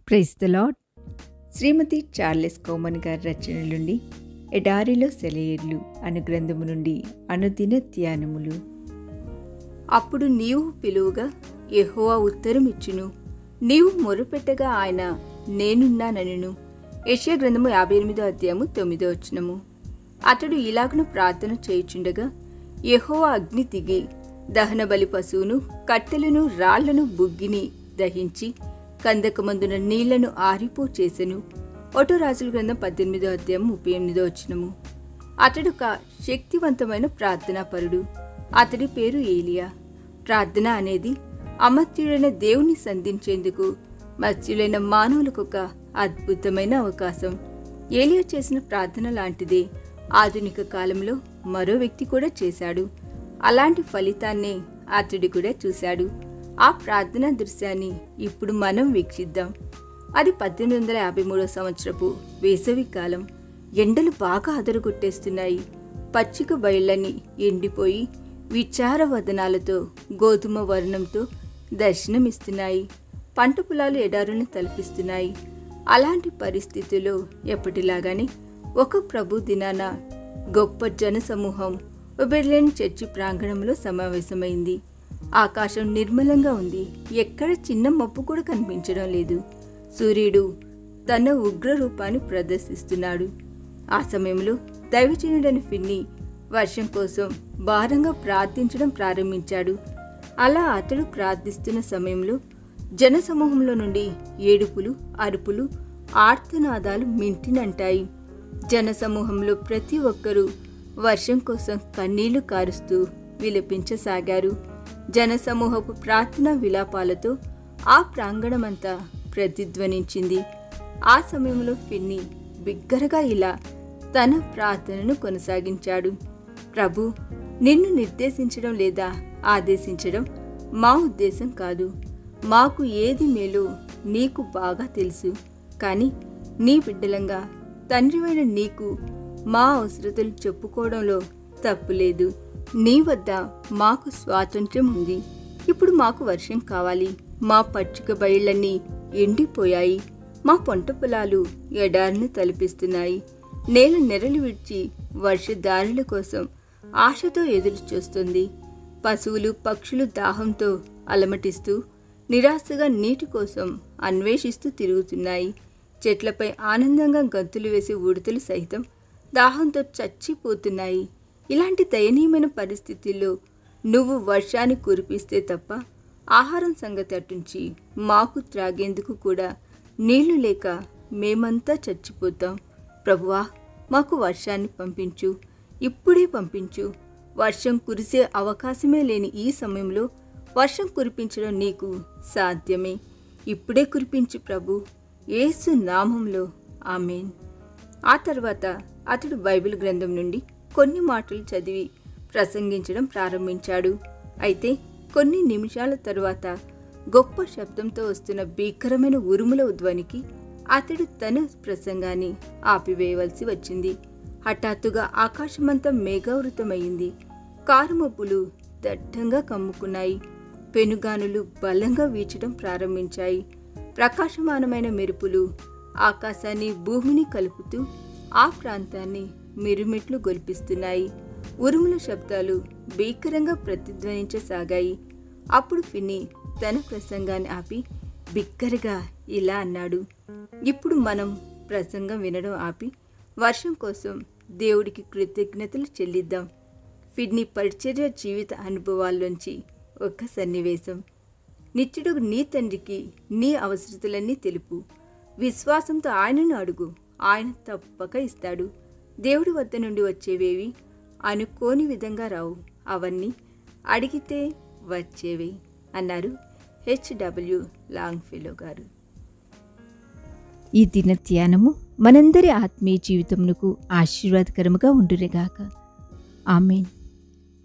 Praise the Lord. Shrimati Charles Cowman గారి రచనల నుండి ఎడారిలో సెలయేర్లు అను గ్రంథము నుండి అనుదిన ధ్యానములు. అప్పుడు నీవు పిలువుగా యెహోవా ఉత్తరమిచ్చును, నీవు మొరుపెట్టగా ఆయన నేనున్నాననును. యెషయా గ్రంథము 58వ అధ్యాయము 9వ వచనము. అతడు ఇలాగున ప్రార్థన చేయుచుండగా యెహోవా అగ్ని దిగి దహన బలి పశువును, కట్టెలను, రాళ్లను, బుగ్గిని దహించి కందకమందున నీళ్లను ఆరిపో చేసెను. ఒకటో రాజుల గ్రంథం 18వ అధ్యాయం 38వ వచనము. అతడు ఒక శక్తివంతమైన ప్రార్థనాపరుడు. అతడి పేరు ఏలియా. ప్రార్థన అనేది అమర్త్యుడైన దేవుని సంధించేందుకు మత్స్యులైన మానవులకు ఒక అద్భుతమైన అవకాశం. ఏలియా చేసిన ప్రార్థన లాంటిదే ఆధునిక కాలంలో మరో వ్యక్తి కూడా చేశాడు. అలాంటి ఫలితాన్నే అతడు కూడా చూశాడు. ఆ ప్రార్థనా దృశ్యాన్ని ఇప్పుడు మనం వీక్షిద్దాం. అది 1853వ సంవత్సరపు వేసవి కాలం. ఎండలు బాగా అదరగొట్టేస్తున్నాయి. పచ్చిక బయళ్ళని ఎండిపోయి విచార వదనాలతో గోధుమ వర్ణంతో దర్శనమిస్తున్నాయి. పంట పొలాలు ఎడారులను తలపిస్తున్నాయి. అలాంటి పరిస్థితుల్లో ఎప్పటిలాగానే ఒక ప్రభు దినాన గొప్ప జనసమూహం ఒబెర్లేన్ చర్చి ప్రాంగణంలో సమావేశమైంది. ఆకాశం నిర్మలంగా ఉంది. ఎక్కడ చిన్న మబ్బు కూడా కనిపించడం లేదు. సూర్యుడు తన ఉగ్ర రూపాన్ని ప్రదర్శిస్తున్నాడు. ఆ సమయంలో దైవజనుడైన ఫిన్నీ వర్షం కోసం భారంగా ప్రార్థించడం ప్రారంభించాడు. అలా అతడు ప్రార్థిస్తున్న సమయంలో జనసమూహంలో నుండి ఏడుపులు, అరుపులు, ఆర్తనాదాలు మింటినంటాయి. జనసమూహంలో ప్రతి ఒక్కరూ వర్షం కోసం కన్నీళ్లు కారుస్తూ విలపించసాగారు. జనసమూహపు ప్రార్థనా విలాపాలతో ఆ ప్రాంగణమంతా ప్రతిధ్వనించింది. ఆ సమయంలో ఫిన్నీ బిగ్గరగా ఇలా తన ప్రార్థనను కొనసాగించాడు. ప్రభు, నిన్ను నిర్దేశించడం లేదా ఆదేశించడం మా ఉద్దేశం కాదు. మాకు ఏది మేలో నీకు బాగా తెలుసు. కానీ నీ బిడ్డలంగా తండ్రివైన నీకు మా అవసరతలు చెప్పుకోవడంలో తప్పులేదు. నీ వద్ద మాకు స్వాతంత్ర్యం ఉంది. ఇప్పుడు మాకు వర్షం కావాలి. మా పచ్చిక బయళ్ళన్నీ ఎండిపోయాయి. మా పంట పొలాలు ఎడారిని తలపిస్తున్నాయి. నేల నెరలు విడిచి వర్షధారల కోసం ఆశతో ఎదురు చూస్తుంది. పశువులు, పక్షులు దాహంతో అలమటిస్తూ నిరాశగా నీటి కోసం అన్వేషిస్తూ తిరుగుతున్నాయి. చెట్లపై ఆనందంగా గంతులు వేసే ఉడతలు సైతం దాహంతో చచ్చిపోతున్నాయి. ఇలాంటి దయనీయమైన పరిస్థితుల్లో నువ్వు వర్షాన్ని కురిపిస్తే తప్ప ఆహారం సంగతి అటుంచి మాకు త్రాగేందుకు కూడా నీళ్లు లేక మేమంతా చచ్చిపోతాం. ప్రభువా, మాకు వర్షాన్ని పంపించు, ఇప్పుడే పంపించు. వర్షం కురిసే అవకాశమే లేని ఈ సమయంలో వర్షం కురిపించడం నీకు సాధ్యమే. ఇప్పుడే కురిపించు ప్రభు, యేసు నామంలో ఆమేన్. ఆ తర్వాత అతడు బైబిల్ గ్రంథం నుండి కొన్ని మాటలు చదివి ప్రసంగించడం ప్రారంభించాడు. అయితే కొన్ని నిమిషాల తరువాత గొప్ప శబ్దంతో వస్తున్న భీకరమైన ఉరుముల ధ్వనికి అతడు తన ప్రసంగాన్ని ఆపివేయవలసి వచ్చింది. హఠాత్తుగా ఆకాశమంతా మేఘావృతమైంది. కారుమబ్బులు దట్టంగా కమ్ముకున్నాయి. పెనుగానులు బలంగా వీచడం ప్రారంభించాయి. ప్రకాశమానమైన మెరుపులు ఆకాశాన్ని, భూమిని కలుపుతూ ఆ ప్రాంతాన్ని మిరుమిట్లు గొల్పిస్తున్నాయి. ఉరుముల శబ్దాలు భీకరంగా ప్రతిధ్వనించసాగాయి. అప్పుడు ఫిన్నీ తన ప్రసంగాన్ని ఆపి బిగ్గరగా ఇలా అన్నాడు. ఇప్పుడు మనం ప్రసంగం వినడం ఆపి వర్షం కోసం దేవుడికి కృతజ్ఞతలు చెల్లిద్దాం. ఫిన్నీ పరిచర్య జీవిత అనుభవాల్లోంచి ఒక సన్నివేశం. నిత్యుడు నీ తండ్రికి నీ అవసరతలన్నీ తెలుపు. విశ్వాసంతో ఆయనను అడుగు, ఆయన తప్పక ఇస్తాడు. దేవుడి వద్ద నుండి వచ్చేవేవి అనుకోని విధంగా రావు, అవన్నీ అడిగితే వచ్చేవి అన్నారు H.W. లాంగ్ఫెలో గారు. ఈ దిన ధ్యానము మనందరి ఆత్మీయ జీవితమునకు ఆశీర్వాదకరముగా ఉండురేగాక. ఆమేన్.